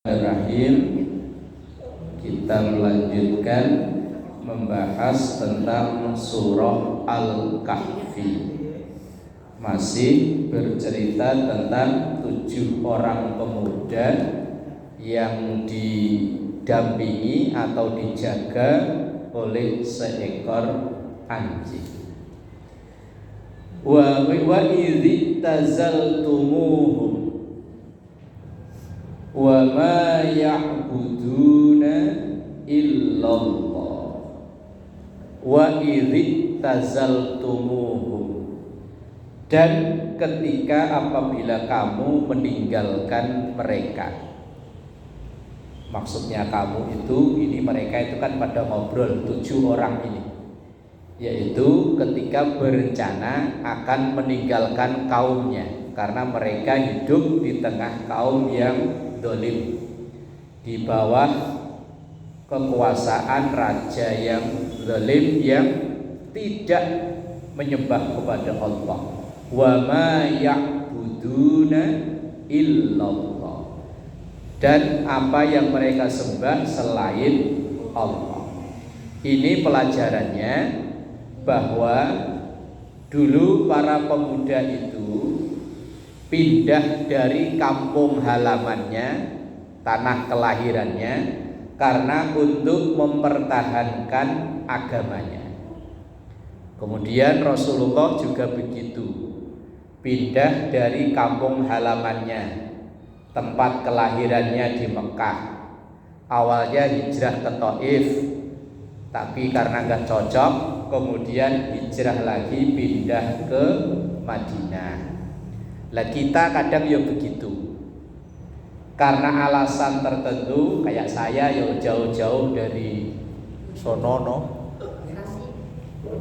Bismillahirrahmanirrahim. Kita melanjutkan membahas tentang surah Al-Kahfi. Masih bercerita tentang 7 orang pemuda yang didampingi atau dijaga oleh seekor anjing. Wa idh tazaltumuhum wa ma ya'buduna illallah wa idh tazaltumuhum, dan ketika apabila kamu meninggalkan mereka. Maksudnya kamu itu, ini mereka itu kan pada ngobrol 7 orang ini, yaitu ketika berencana akan meninggalkan kaumnya, karena mereka hidup di tengah kaum yang dolim, di bawah kekuasaan raja yang zalim yang tidak menyembah kepada Allah. Wa ma ya'buduna illallah, dan apa yang mereka sembah selain Allah. Ini pelajarannya, bahwa dulu para pemuda itu pindah dari kampung halamannya, tanah kelahirannya, karena untuk mempertahankan agamanya. Kemudian Rasulullah juga begitu, pindah dari kampung halamannya, tempat kelahirannya di Mekah. Awalnya hijrah ke Taif, tapi karena nggak cocok, kemudian hijrah lagi pindah ke Madinah. Lah kita kadang ya begitu, karena alasan tertentu, kayak saya ya jauh-jauh dari Sonono,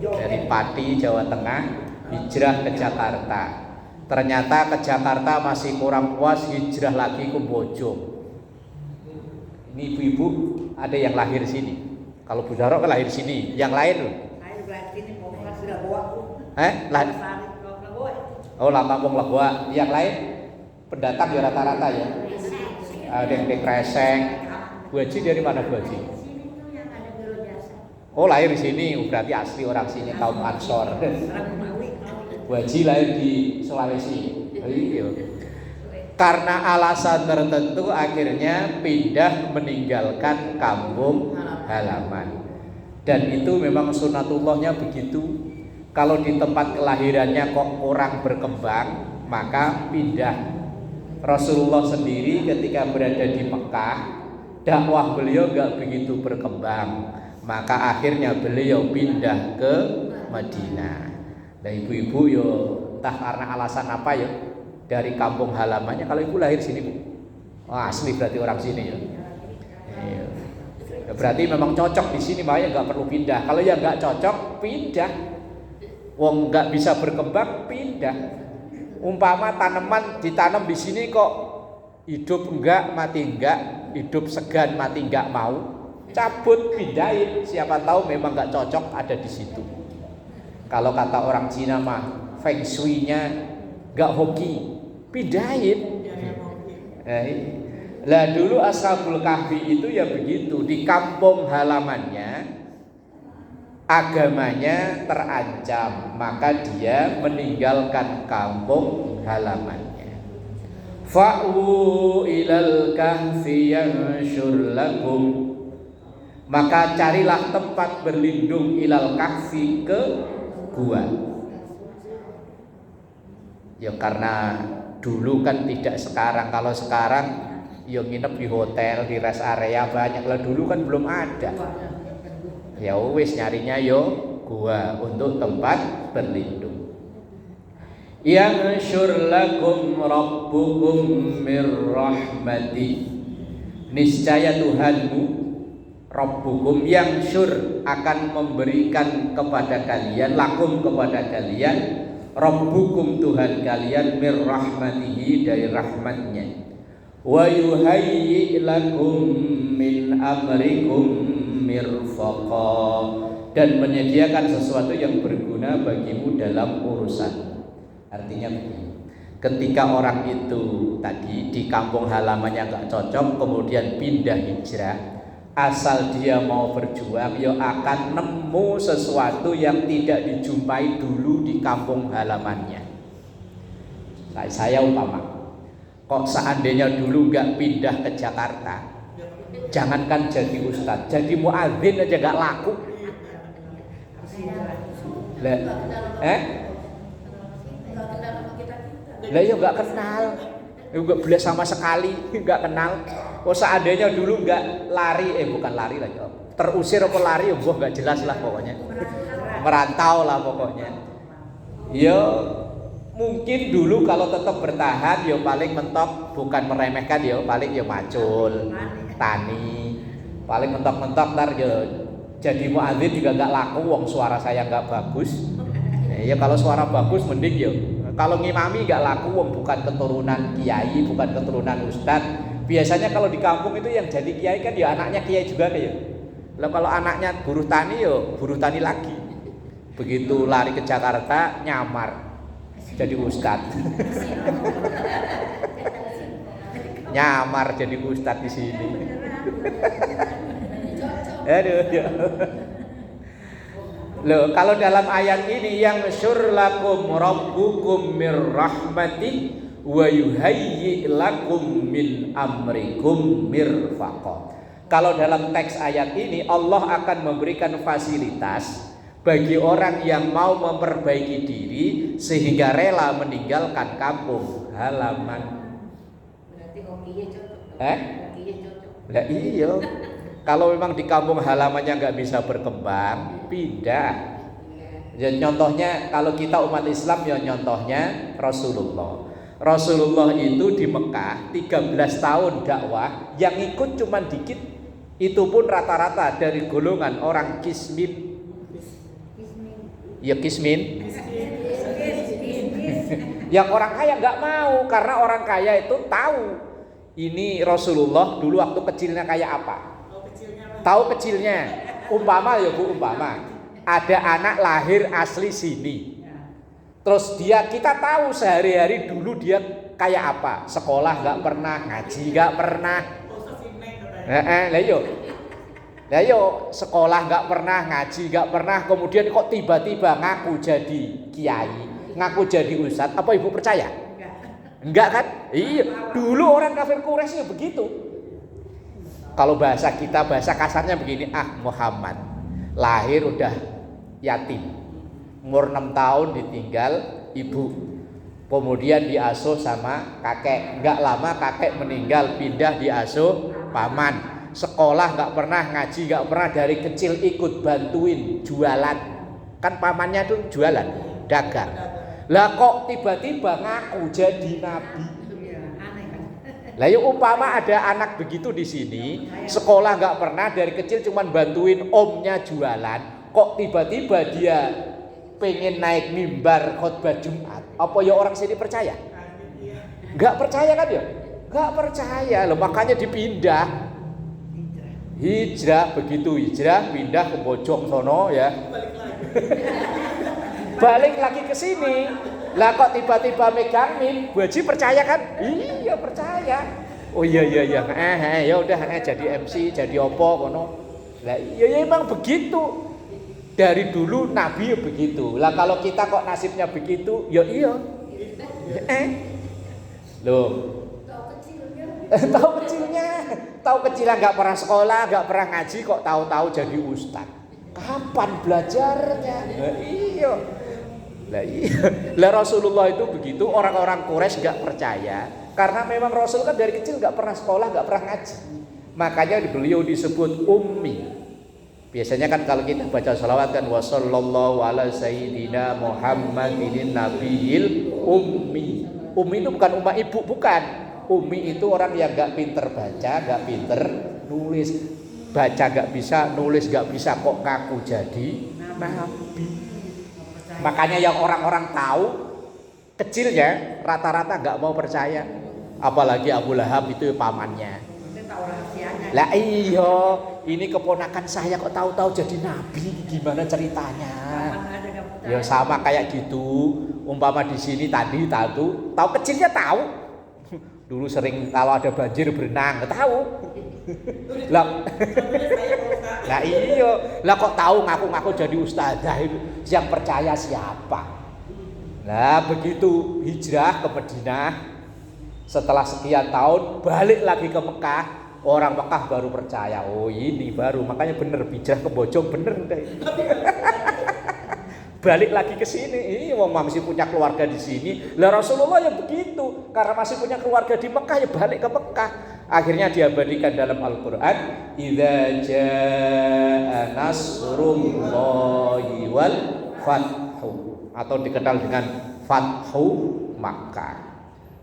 dari Pati, Jawa Tengah, hijrah ke Jakarta. Ternyata ke Jakarta masih kurang puas, hijrah lagi ke Bojo. Ini ibu-ibu ada yang lahir sini. Kalau Bu Daro kan lahir sini, yang lain loh. Oh, Lampung Leboa. Yang lain pendatang ya rata-rata ya. Ada yang Kreseng. Bu Haji dari mana Bu Haji? Oh, lahir di sini, berarti asli orang sini, kaum Ansor. Bu Haji lahir di Sulawesi. Karena alasan tertentu akhirnya pindah meninggalkan kampung halaman. Dan itu memang sunatullahnya begitu. Kalau di tempat kelahirannya kok kurang berkembang, maka pindah. Rasulullah sendiri ketika berada di Mekah, dakwah beliau gak begitu berkembang, maka akhirnya beliau pindah ke Madinah. Dan ibu-ibu yo entah karena alasan apa ya, dari kampung halamannya. Kalau ibu lahir sini Bu, asli berarti orang sini ya. Berarti memang cocok di sini, makanya nggak perlu pindah. Kalau yang nggak cocok pindah, wong nggak bisa berkembang pindah. Umpama tanaman ditanam di sini kok hidup enggak, mati enggak, hidup segan mati enggak mau, cabut pindahin. Siapa tahu memang nggak cocok ada di situ. Kalau kata orang Cina mah feng shui-nya nggak hoki, pindahin. Lah dulu Ashabul Kahfi itu ya begitu, di kampung halamannya agamanya terancam, maka dia meninggalkan kampung halamannya. Fa'u ilal kahfi yanshur lakum, maka carilah tempat berlindung ilal kahfi, ke gua. Ya karena dulu kan tidak sekarang. Kalau sekarang yo nginep di hotel, di rest area banyak. Lah dulu kan belum ada. Ya wis nyarinya yo gua untuk tempat berlindung. Yanshur lakum rabbukum mir rahmati, niscaya Tuhanmu, rabbukum yanshur, akan memberikan kepada kalian, lakum kepada kalian, rabbukum Tuhan kalian, mir rahmatihi, dari rahmatnya, wa yuhayyi lakum min amrikum mirfaqa, dan menyediakan sesuatu yang berguna bagimu dalam urusan. Artinya begini, ketika orang itu tadi di kampung halamannya nggak cocok, kemudian pindah hijrah, asal dia mau berjuang, ya akan nemu sesuatu yang tidak dijumpai dulu di kampung halamannya. Kayak saya umpama, kok seandainya dulu nggak pindah ke Jakarta, jangankan jadi ustadz, jadi muadzin aja nggak laku. Lah ya nggak kenal, nggak boleh sama sekali, nggak kenal. Oh seandainya dulu nggak lari, bukan lari lah, terusir apa lari, nggak jelas lah pokoknya, merantau lah pokoknya. Ya mungkin dulu kalau tetap bertahan, ya paling mentok, bukan meremehkan, ya paling ya macul, tani, paling mentok-mentok ntar ya jadi muadzin juga nggak laku, wong suara saya nggak bagus. Ya kalau suara bagus mending ya. Kalau ngimami nggak laku, wong bukan keturunan kiai, bukan keturunan ustadz. Biasanya kalau di kampung itu yang jadi kiai kan ya anaknya kiai juga kayak. Lah kalau anaknya buruh tani ya buruh tani lagi. Begitu lari ke Jakarta nyamar jadi ustadz. Nyamar jadi ustadz di sini. Aduh. Loh, kalau dalam ayat ini yang syurlakum rabbukum mir rahmati wa yuhayyi lakum min amrikum mirfaqa. Kalau dalam teks ayat ini Allah akan memberikan fasilitas bagi orang yang mau memperbaiki diri sehingga rela meninggalkan kampung halaman. Berarti kopinya cocok. Kopinya cocok. Lah iya. Kalau memang di kampung halamannya nggak bisa berkembang, pindah. Ya, contohnya kalau kita umat Islam ya contohnya Rasulullah. Rasulullah itu di Mekah 13 tahun dakwah, yang ikut cuma dikit. Itu pun rata-rata dari golongan orang kismin. Ya kismin. Yang orang kaya nggak mau, karena orang kaya itu tahu ini Rasulullah dulu waktu kecilnya kayak apa. Tahu kecilnya, umpama ya Bu, umpama ada anak lahir asli sini, terus kita tahu sehari-hari dulu dia kayak apa, sekolah nggak pernah, ngaji nggak pernah, lah yo sekolah nggak pernah, ngaji nggak pernah, kemudian kok tiba-tiba ngaku jadi kiai, ngaku jadi ustadz, apa ibu percaya? Enggak kan? Iya, dulu orang kafir Quraisy ya begitu. Kalau bahasa kita, bahasa kasarnya begini, Muhammad lahir udah yatim, umur 6 tahun ditinggal ibu, kemudian diasuh sama kakek, nggak lama kakek meninggal, pindah diasuh paman, sekolah nggak pernah, ngaji nggak pernah, dari kecil ikut bantuin jualan, kan pamannya tuh jualan, dagang, lah kok tiba-tiba ngaku jadi nabi. Lah yuk umpama ada anak begitu di sini, sekolah nggak pernah, dari kecil cuman bantuin omnya jualan, kok tiba-tiba dia pengen naik mimbar khotbah Jumat, apa ya orang sini percaya? Nggak percaya kan ya? Nggak percaya, loh makanya dipindah. Hijrah, begitu hijrah pindah ke Bojong sono ya. Balik lagi ke sini. Lah kok tiba-tiba megang mim, Bu Haji percaya kan? Iya percaya. Oh iya. Ya udah jadi MC, jadi opo kono. Lah iya emang begitu. Dari dulu Nabi ya begitu. Lah kalau kita kok nasibnya begitu, ya iya. Loh. Tahu kecilnya nggak pernah sekolah, nggak pernah ngaji, kok tahu-tahu jadi ustaz. Kapan belajarnya? Lah iya. Lah Rasulullah itu begitu, orang-orang Quraisy nggak percaya karena memang Rasul kan dari kecil nggak pernah sekolah, nggak pernah ngaji. Makanya beliau disebut ummi. Biasanya kan kalau kita baca sholawat kan wasallallahu ala sayyidina Muhammadin nabiyil ummi. Ummi itu bukan umat ibu, bukan. Ummi itu orang yang nggak pinter baca, nggak pinter nulis, baca nggak bisa, nulis nggak bisa, kok ngaku jadi nabi. Makanya yang orang-orang tahu kecilnya rata-rata nggak mau percaya, apalagi Abu Lahab itu pamannya. Lah iya, ini keponakan saya kok tahu-tahu jadi nabi, gimana ceritanya? Ya sama kayak gitu. Umpama di sini tadi tahu kecilnya tahu, Dulu sering kalau ada banjir berenang, nggak tahu. Lah, lah iya, lah kok tahu ngaku-ngaku jadi ustazah itu? Yang percaya siapa? Nah begitu hijrah ke Madinah, setelah sekian tahun balik lagi ke Mekah, orang Mekah baru percaya. Oh ini baru, makanya bener hijrah ke Bojong bener deh. Balik lagi ke sini, ini wong masih punya keluarga di sini. Lah Rasulullah ya begitu, karena masih punya keluarga di Mekah ya balik ke Mekah. Akhirnya diabadikan dalam Al-Qur'an, idza jaa nasrullahi wal fathu, atau dikenal dengan Fathu Makkah.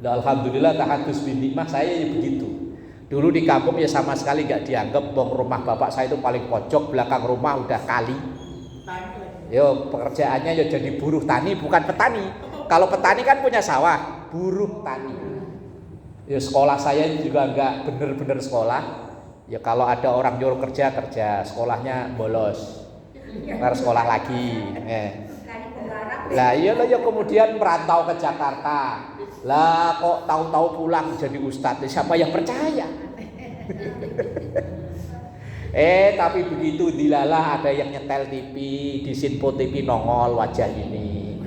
Lah alhamdulillah tahadus bin nikmah saya ya begitu. Dulu di kampung ya sama sekali enggak dianggap, rumah bapak saya itu paling pojok, belakang rumah udah kali. Yo pekerjaannya ya jadi buruh tani, bukan petani. Kalau petani kan punya sawah, buruh tani. Ya sekolah saya juga enggak bener-bener sekolah. Ya kalau ada orang nyuruh kerja, sekolahnya bolos. Ntar sekolah lagi. Lah iya lah ya kemudian merantau ke Jakarta. Lah kok tahu-tahu pulang jadi ustadz, siapa yang percaya? Tapi begitu dilalah ada yang nyetel TV, di Sinpo TV nongol wajah ini.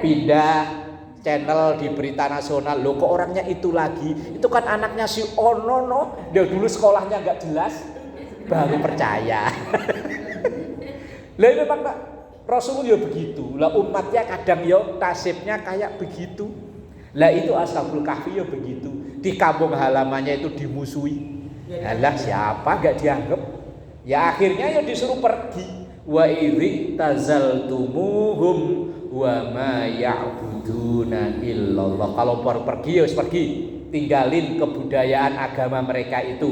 Pindah channel di berita nasional, loh kok orangnya itu lagi? Itu kan anaknya si Ono no. Dia dulu sekolahnya enggak jelas, baru percaya. Lah memang Pak Rasulullah ya begitu. Lah umatnya kadang ya nasibnya kayak begitu. Lah itu Ashabul Kahfi ya begitu. Di kampung halamannya itu dimusuhi. Alah siapa enggak dianggap? Ya akhirnya ya disuruh pergi. Wa idzi tazaltumuhum wa ma ya'buduna illallah. Kalau pergi ya pergi, tinggalin kebudayaan agama mereka itu.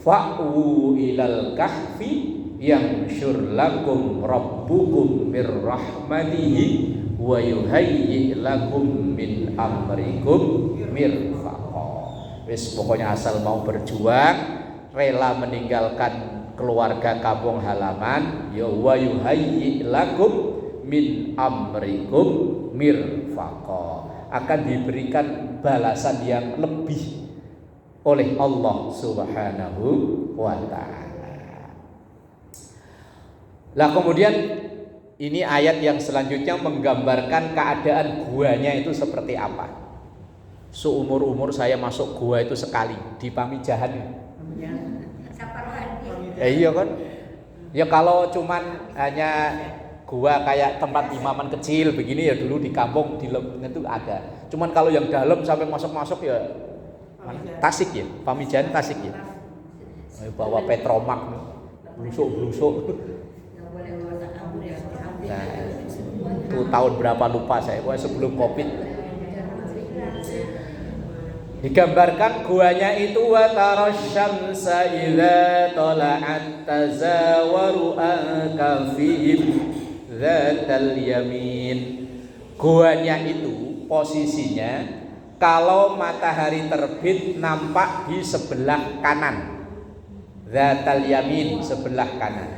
Fa'u ilal kahfi yanshur lakum rabbukum mir rahmatihi wa yuhayyi lakum min amrikum mirfaqa. Wis pokoknya asal mau berjuang, rela meninggalkan keluarga kampung halaman, ya wa yuhayyi lakum min amrikum mirfaqa, akan diberikan balasan yang lebih oleh Allah Subhanahu wa taala. Lah kemudian ini ayat yang selanjutnya menggambarkan keadaan guanya itu seperti apa. Seumur-umur saya masuk gua itu sekali di Pamijahan. Iya kan? Ya kalau cuman hanya gua kayak tempat imaman kecil begini ya dulu di kampung di itu ada. Cuman kalau yang dalam sampai masuk-masuk ya Tasik ya, Pamijahan Tasik ya. Bawa Petromak, blusuk-blusuk. Nah, itu tahun berapa lupa saya, pokoknya sebelum Covid. Digambarkan guanya itu wa tarasyamsa idza tala'at tazawaru akafihim dzatal yamin. Guanya itu posisinya kalau matahari terbit nampak di sebelah kanan, dzatal yamin, sebelah kanan.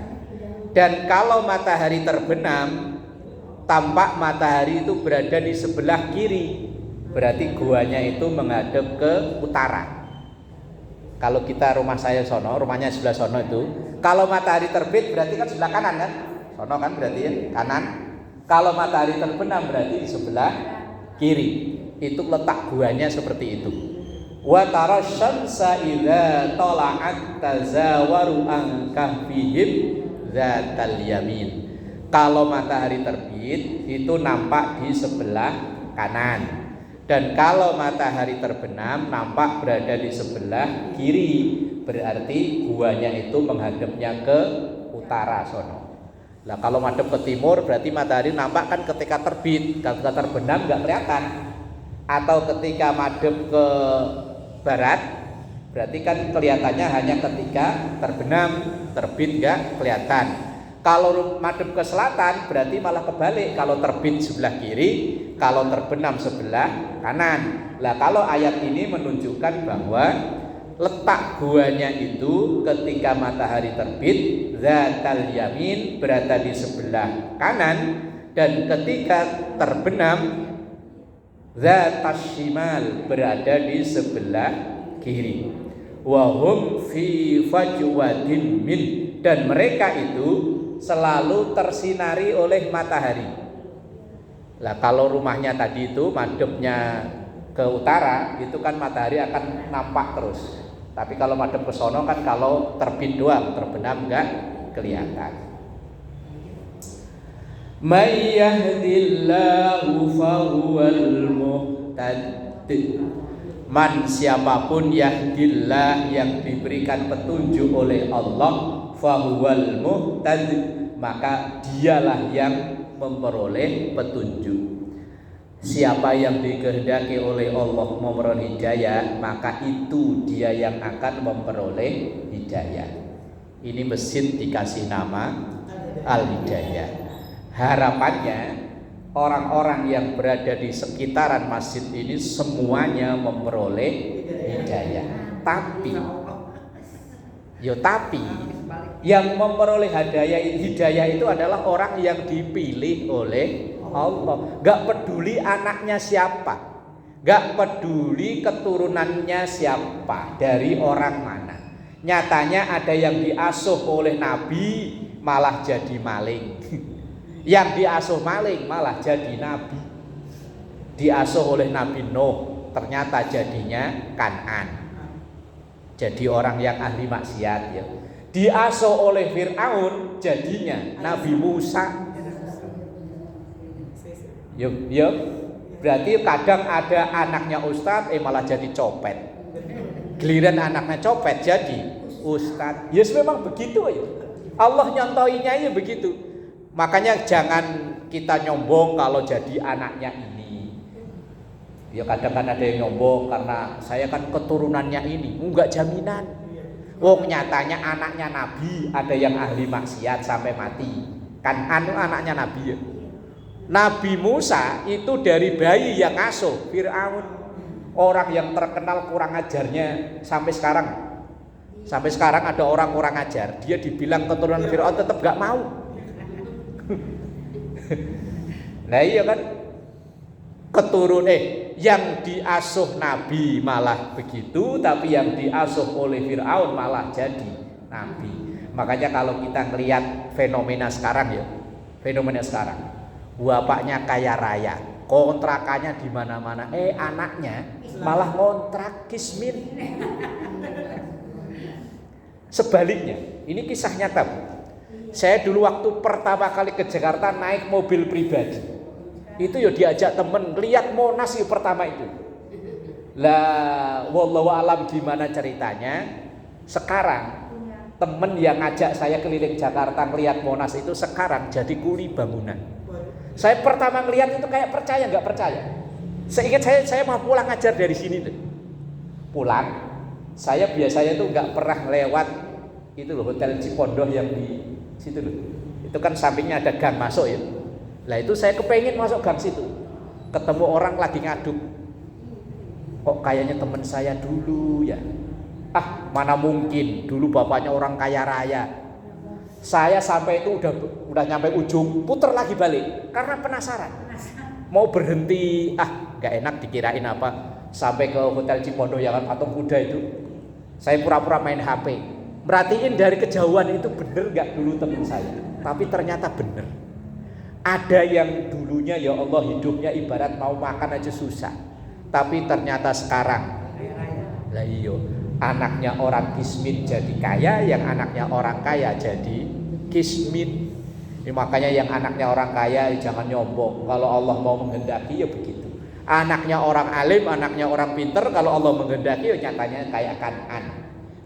Dan kalau matahari terbenam tampak matahari itu berada di sebelah kiri. Berarti guanya itu menghadap ke utara. Kalau kita rumah saya sono, rumahnya sebelah sono itu, kalau matahari terbit berarti kan sebelah kanan kan? Sono kan berarti ya, kanan. Kalau matahari terbenam berarti di sebelah kiri. Itu letak guanya seperti itu. Wa tarasyamsa idza tala'at tazawaru an kahfihim dzatal yamin. Kalau matahari terbit itu nampak di sebelah kanan. Dan kalau matahari terbenam nampak berada di sebelah kiri. Berarti guanya itu menghadapnya ke utara sono. Nah kalau madhep ke timur berarti matahari nampak kan ketika terbit. Ketika terbenam nggak kelihatan. Atau ketika madhep ke barat berarti kan kelihatannya hanya ketika terbenam. Terbit nggak kelihatan. Kalau madhep ke selatan berarti malah kebalik. Kalau terbit sebelah kiri, kalau terbenam sebelah kanan. Lah kalau ayat ini menunjukkan bahwa letak guanya itu ketika matahari terbit dzatal yamin, berada di sebelah kanan, dan ketika terbenam Zatas shimal, berada di sebelah kiri. Wahum fi fajwadin min, dan mereka itu selalu tersinari oleh matahari. Lah kalau rumahnya tadi itu madepnya ke utara, itu kan matahari akan nampak terus. Tapi kalau madep ke sono kan kalau terbit doang, terbenam enggak kelihatan. May yahdillahu fahuwal muhtad. Man, siapapun yahdillah, yang diberikan petunjuk oleh Allah, fahuwal muhtad, maka dialah yang memperoleh petunjuk. Siapa yang dikehendaki oleh Allah memperoleh hidayah, maka itu dia yang akan memperoleh hidayah. Ini masjid dikasih nama Al-Hidayah. Harapannya orang-orang yang berada di sekitaran masjid ini semuanya memperoleh hidayah. Tapi yang memperoleh hidayah itu adalah orang yang dipilih oleh Allah. Gak peduli anaknya siapa, gak peduli keturunannya siapa, dari orang mana. Nyatanya ada yang diasuh oleh Nabi malah jadi maling. Yang diasuh maling malah jadi nabi. Diasuh oleh Nabi Nuh, ternyata jadinya Kan'an, jadi orang yang ahli maksiat ya. Diasuh oleh Fir'aun, jadinya Nabi Musa. Yuk. Berarti kadang ada anaknya ustadz malah jadi copet. Giliran anaknya copet jadi ustadz. Yes, memang begitu ya. Allah nyontoinya ya begitu. Makanya jangan kita nyombong kalau jadi anaknya ini. Ya kadang kan ada yang nyombong karena saya kan keturunannya ini. Enggak jaminan. Wong nyatanya anaknya Nabi, ada yang ahli maksiat sampai mati. Kan anaknya Nabi ya. Nabi Musa itu dari bayi yang ngasuh Fir'aun, orang yang terkenal kurang ajarnya sampai sekarang. Sampai sekarang ada orang kurang ajar, dia dibilang keturunan Fir'aun tetap gak mau. Nah iya kan, yang diasuh Nabi malah begitu, tapi yang diasuh oleh Fir'aun malah jadi Nabi. Makanya kalau kita ngelihat fenomena sekarang ya, bapaknya kaya raya, kontrakannya di mana-mana, anaknya malah ngontrak kismin. Sebaliknya, ini kisah nyata. Saya dulu waktu pertama kali ke Jakarta naik mobil pribadi, itu ya diajak temen lihat Monas ya pertama itu. Lah wallahu alam gimana ceritanya. Sekarang temen yang ngajak saya keliling Jakarta ngelihat Monas itu sekarang jadi kuli bangunan. Saya pertama ngelihat itu kayak percaya nggak percaya. Seingat saya mau pulang ngajar dari sini tuh. Pulang, saya biasanya tuh nggak pernah lewat itu loh Hotel Cipondoh yang di situ loh. Itu kan sampingnya ada gang masuk ya. Lah itu saya kepengen masuk gang situ. Ketemu orang lagi ngaduk. Kok kayaknya teman saya dulu ya. Mana mungkin, dulu bapaknya orang kaya raya. Saya sampai itu udah nyampe ujung, puter lagi balik karena penasaran. Mau berhenti, gak enak dikirain apa. Sampai ke Hotel Cipondoh yang patung kuda itu, saya pura-pura main HP. Merhatiin dari kejauhan itu bener gak dulu teman saya. Tapi ternyata bener. Ada yang dulunya ya Allah hidupnya ibarat mau makan aja susah, tapi ternyata sekarang lah iyo, anaknya orang kismin jadi kaya, yang anaknya orang kaya jadi kismin. Makanya yang anaknya orang kaya jangan nyombong. Kalau Allah mau menghendaki ya begitu. Anaknya orang alim, anaknya orang pinter, kalau Allah menghendaki ya nyatanya kayak Kan'an.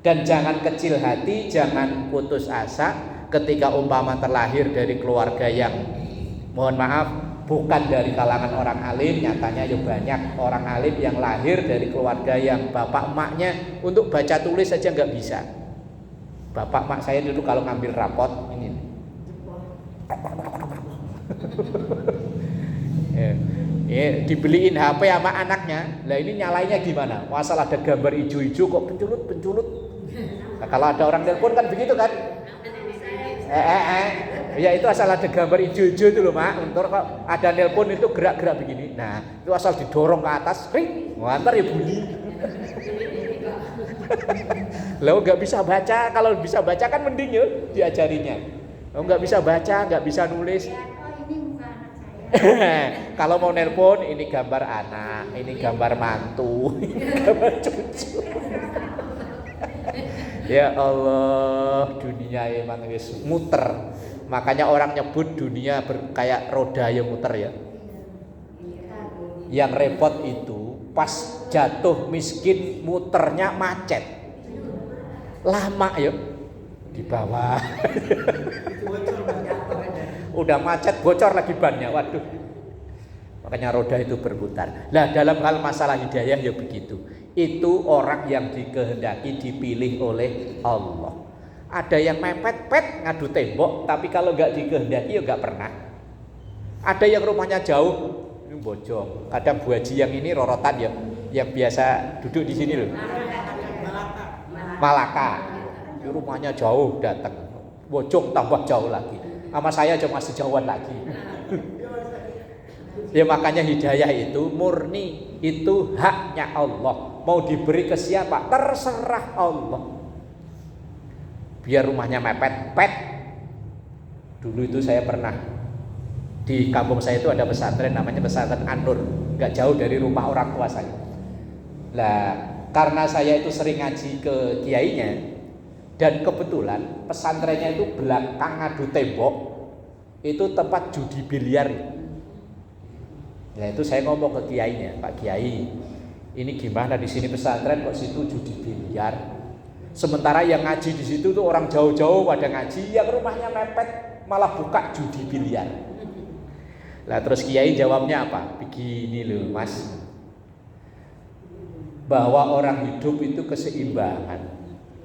Dan jangan kecil hati, jangan putus asa ketika umpama terlahir dari keluarga yang mohon maaf bukan dari kalangan orang alim. Nyatanya ya banyak orang alim yang lahir dari keluarga yang bapak emaknya untuk baca tulis saja nggak bisa. Bapak emak saya dulu kalau ngambil rapot ini dibeliin HP sama anaknya. Lah ini nyalainnya gimana? Asal ada gambar hijau-hijau kok penculut. Nah, kalau ada orang telepon kan begitu kan? Ya itu asal ada gambar hijau-hijau itu loh Mak. Ntar kok ada nelpon itu gerak-gerak begini. Nah itu asal didorong ke atas, ring, ntar ya bunyi. Lo nggak bisa baca, kalau bisa baca kan mending ya diajarinya. Lo nggak bisa baca, nggak bisa nulis. Kalau mau nelpon ini gambar anak, ini gambar mantu, ini gambar cucu. Ya Allah, dunia emang wis muter. Makanya orang nyebut dunia kayak roda yang muter ya. Yang repot itu pas jatuh miskin muternya macet. Lama ya di bawah. Udah macet bocor lagi bannya. Waduh. Makanya roda itu berputar. Nah, dalam hal masalah hidayah ya begitu. Itu orang yang dikehendaki dipilih oleh Allah. Ada yang mepet-pet ngadu tembok, tapi kalau nggak dikehendaki ya nggak pernah. Ada yang rumahnya jauh, ini bojong. Kadang Bu Haji yang ini rorotan ya, yang biasa duduk di sini loh. Malaka. Ini rumahnya jauh datang, bojong tambah jauh lagi. Sama saya cuma sejauhan lagi. Ya makanya hidayah itu murni, itu haknya Allah. Mau diberi ke siapa? Terserah Allah. Biar rumahnya mepet-pet. Dulu itu saya pernah di kampung saya itu ada pesantren namanya pesantren An-Nur, nggak jauh dari rumah orang tua saya. Lah, karena saya itu sering ngaji ke kiainya dan kebetulan pesantrennya itu belakang adu tembok itu tempat judi biliar. Nah itu saya ngomong ke kiainya, Pak Kiai, ini gimana di sini pesantren kok situ judi biliar? Sementara yang ngaji di situ tuh orang jauh-jauh pada ngaji, yang rumahnya mepet malah buka judi biliar. Lah terus Kiai jawabnya apa? Begini loh Mas, bahwa orang hidup itu keseimbangan.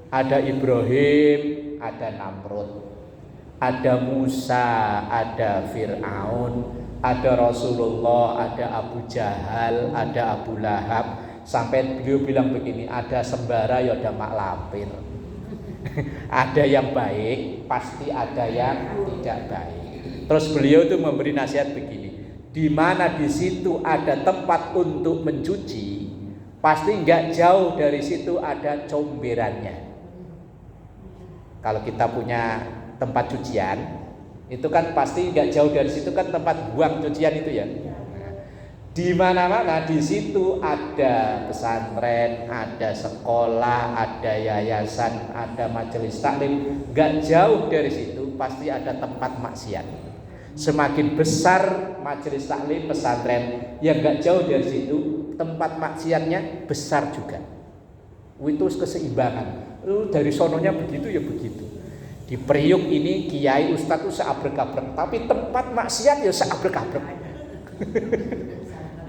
Ada Ibrahim, ada Namrud, ada Musa, ada Fir'aun, ada Rasulullah, ada Abu Jahal, ada Abu Lahab. Sampai beliau bilang begini, ada sembara ya ada mak lampir. Ada yang baik, pasti ada yang tidak baik. Terus beliau itu memberi nasihat begini, di mana di situ ada tempat untuk mencuci, pasti nggak jauh dari situ ada comberannya. Kalau kita punya tempat cucian, itu kan pasti nggak jauh dari situ kan tempat buang cucian itu ya. Di mana-mana di situ ada pesantren, ada sekolah, ada yayasan, ada majelis taklim. Gak jauh dari situ pasti ada tempat maksiat. Semakin besar majelis taklim pesantren, yang gak jauh dari situ tempat maksiatnya besar juga. Itu keseimbangan. Dari sononya begitu ya begitu. Di Priuk ini kiai ustadz itu seabrek-abrek, tapi tempat maksiat ya seabrek-abrek.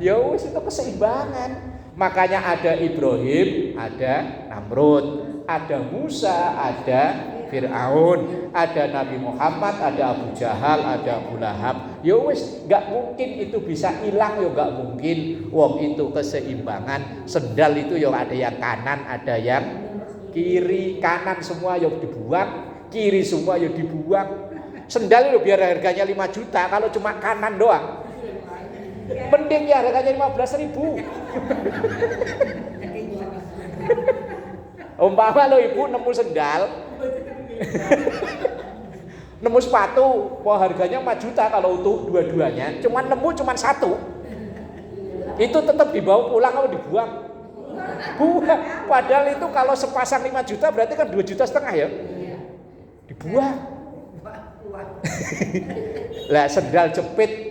Ya wis itu keseimbangan. Makanya ada Ibrahim, ada Namrud, ada Musa, ada Fir'aun, ada Nabi Muhammad, ada Abu Jahal, ada Abu Lahab. Ya wis enggak mungkin itu bisa hilang, ya enggak mungkin. Wong itu keseimbangan. Sendal itu ya ada yang kanan, ada yang kiri. Kanan semua ya dibuang, kiri semua ya dibuang. Sendal itu biar harganya 5 juta kalau cuma kanan doang. Mending ya harganya 15.000. Umpama lo ibu nemu sendal, nemu sepatu, wah harganya 4 juta kalau utuh dua-duanya, cuman nemu cuman satu. Itu tetap dibawa pulang atau dibuang? Buang. Padahal itu kalau sepasang 5 juta berarti kan 2,5 juta ya. Dibuang. Lah sendal jepit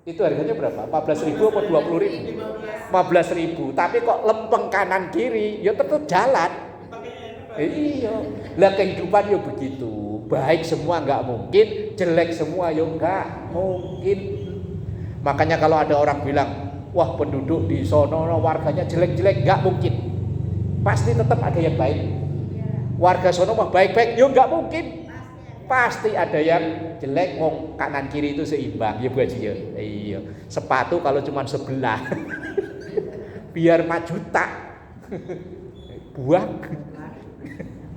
itu harganya berapa? 14.000 atau 20.000? 15.000. Tapi kok lempeng kanan kiri, ya tetap jalan. Iya. Lah kehidupan ya begitu. Baik semua nggak mungkin, jelek semua ya nggak mungkin. Makanya kalau ada orang bilang, wah penduduk di sono warganya jelek-jelek, nggak mungkin. Pasti tetap ada yang baik. Warga sono mah baik-baik, ya nggak mungkin. Pasti ada yang jelek, wong kanan kiri itu seimbang ya Bu Haji ya. Iya. Sepatu kalau cuma sebelah biar 4 juta buang,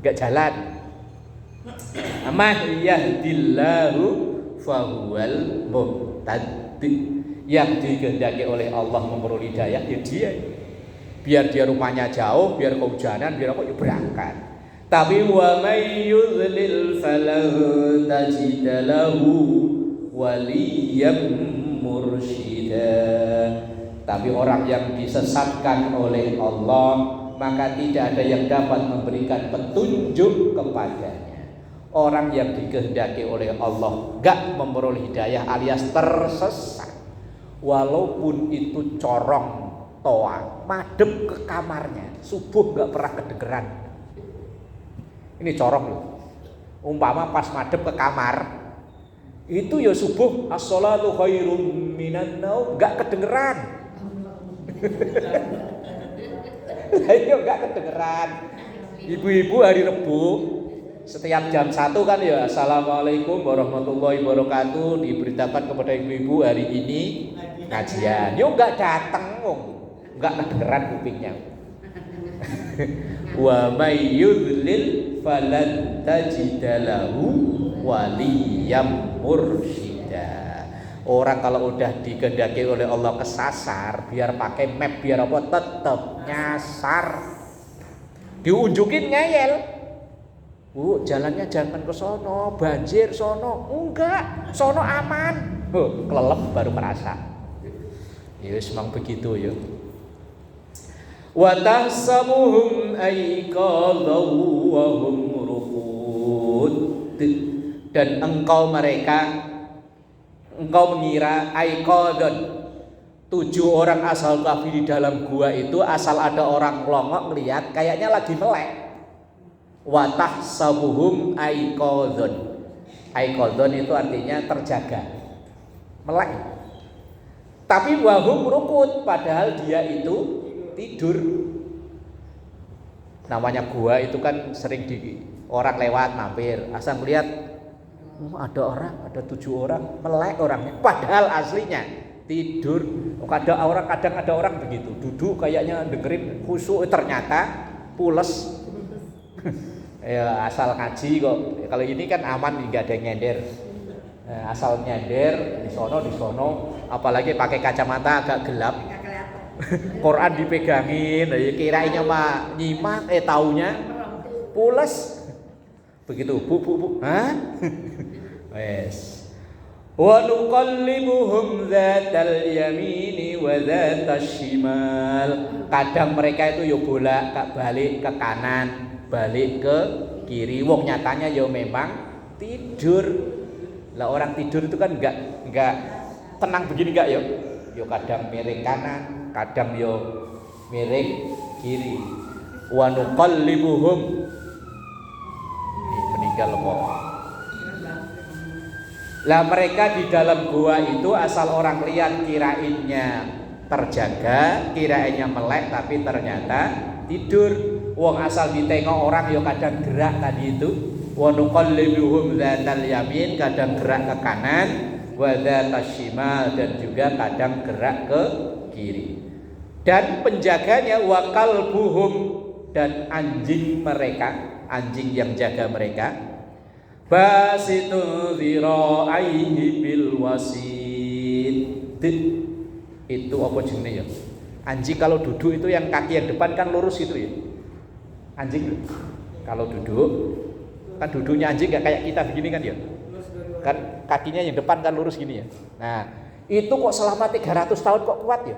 gak jalan. Man yahdillahu fahuwal muhtadi. Yang dikehendaki oleh Allah memperoleh hidayah ya dia. Biar dia rumahnya jauh, biar kehujanan, biar apa ya berangkat. Tapi wa may yudlil falan tajid lahu waliyyan mursyida. Tapi orang yang disesatkan oleh Allah, maka tidak ada yang dapat memberikan petunjuk kepadanya. Orang yang dikehendaki oleh Allah gak memperoleh hidayah alias tersesat. Walaupun itu corong toa, madep ke kamarnya, subuh gak pernah kedengeran. Ini corong loh. Umpama pas madep ke kamar, itu ya subuh as-sholatu khairum minan naum gak kedengeran. Itu gak kedengeran. Ibu-ibu hari Rebu setiap jam 1 kan ya assalamualaikum warahmatullahi wabarakatuh diberitakan kepada ibu-ibu hari ini kajian. Yo enggak datang wong. Enggak kedengeran kupingnya. Wa may yudlil falan tajidalahu waliyam mursyida. Orang kalau udah dikehendaki oleh Allah kesasar, biar pakai map biar apa tetap nyasar. Diunjukin ngeyel. Jalannya jangan ke sono, banjir sono. Enggak, sono aman. Kelelep baru merasa. Ya memang begitu ya. Wa tahsabuhum aiqadhaw wa hum ruqud. Dan engkau mengira aiqadhan 7 orang asal kafir di dalam gua itu asal ada orang ngelongok ngelihat kayaknya lagi melek. Wa tahsabuhum aiqadhan. Aiqadhan itu artinya terjaga, melek. Tapi wahum rukut, padahal dia itu tidur. Namanya gua itu kan sering di orang lewat mampir, asal melihat ada orang, ada 7 orang, melek orangnya, padahal aslinya tidur. Kadang ada orang begitu, duduk kayaknya dengerin khusyuk, ternyata pules. Ya asal ngaji kok. Kalau ini kan aman, nggak ada yang nyender. Asal nyender di sono, apalagi pakai kacamata agak gelap. Quran dipegangin, kirainnya mah nyimak, taunya pules. Begitu, bu. Hah? Wes. Wa nuqallibuhum dzatal yamini wa dzatasy shimal. Kadang mereka itu yo bolak-balik ke kanan, balik ke kiri. Wong nyatanya yo memang tidur. Lah orang tidur itu kan enggak tenang begini enggak yo. Yo kadang miring kanan, kadang yo miring kiri. Wa nuqallibuhum. Meninggal kok. Lah mereka di dalam gua itu asal orang lihat kirainnya terjaga, kirainnya melek tapi ternyata tidur. Wong asal ditengok orang yo kadang gerak tadi itu. Wa nuqallibuhum dzatal yamin, kadang gerak ke kanan, wa dzatasy shimal, dan juga kadang gerak ke kiri. Dan penjaganya wa qalbuhum, dan anjing mereka, anjing yang jaga mereka, basitu dzira'aihi bil wasid. Itu apa jenenge ya? Anjing kalau duduk itu yang kaki yang depan kan lurus itu ya. Anjing kalau duduk kan duduknya anjing gak kayak kita begini kan ya. Kan kakinya yang depan kan lurus gini ya. Nah, itu kok selama 300 tahun kok kuat ya?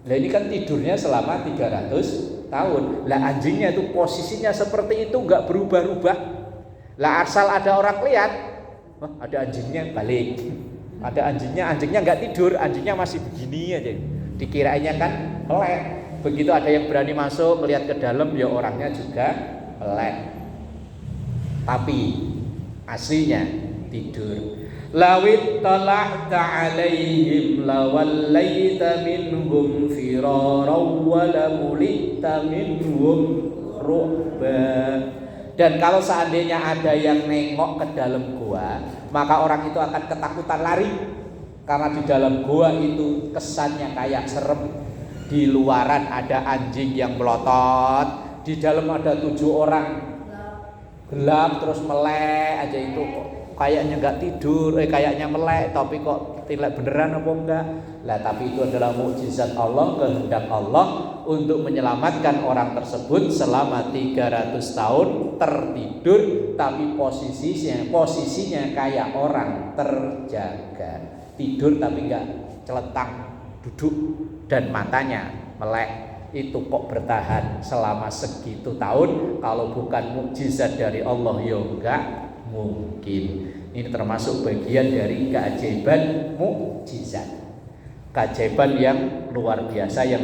Lah ini kan tidurnya selama 300 tahun. Lah anjingnya itu posisinya seperti itu enggak berubah-ubah. Lah asal ada orang lihat, ada anjingnya balik. Ada anjingnya enggak tidur, anjingnya masih begini aja. Dikirainnya kan melek. Begitu ada yang berani masuk melihat ke dalam, ya orangnya juga melek. Tapi aslinya tidur. Lawit tala'ta 'alaihim lawallaita minhum firaran wa lamulita minhum ru'ba. Dan kalau seandainya ada yang nengok ke dalam gua, maka orang itu akan ketakutan lari. Karena di dalam gua itu kesannya kayak serem. Di luaran ada anjing yang melotot, di dalam ada 7 orang gelap terus melek aja itu kok kayaknya nggak tidur, kayaknya melek tapi kok tilek beneran apa enggak. Lah tapi itu adalah mukjizat Allah, kehendak Allah untuk menyelamatkan orang tersebut selama 300 tahun tertidur tapi posisinya kayak orang terjaga. Tidur tapi enggak celetang, duduk dan matanya melek. Itu kok bertahan selama segitu tahun, kalau bukan mukjizat dari Allah ya enggak mungkin. Ini termasuk bagian dari keajaiban mukjizat, keajaiban yang luar biasa yang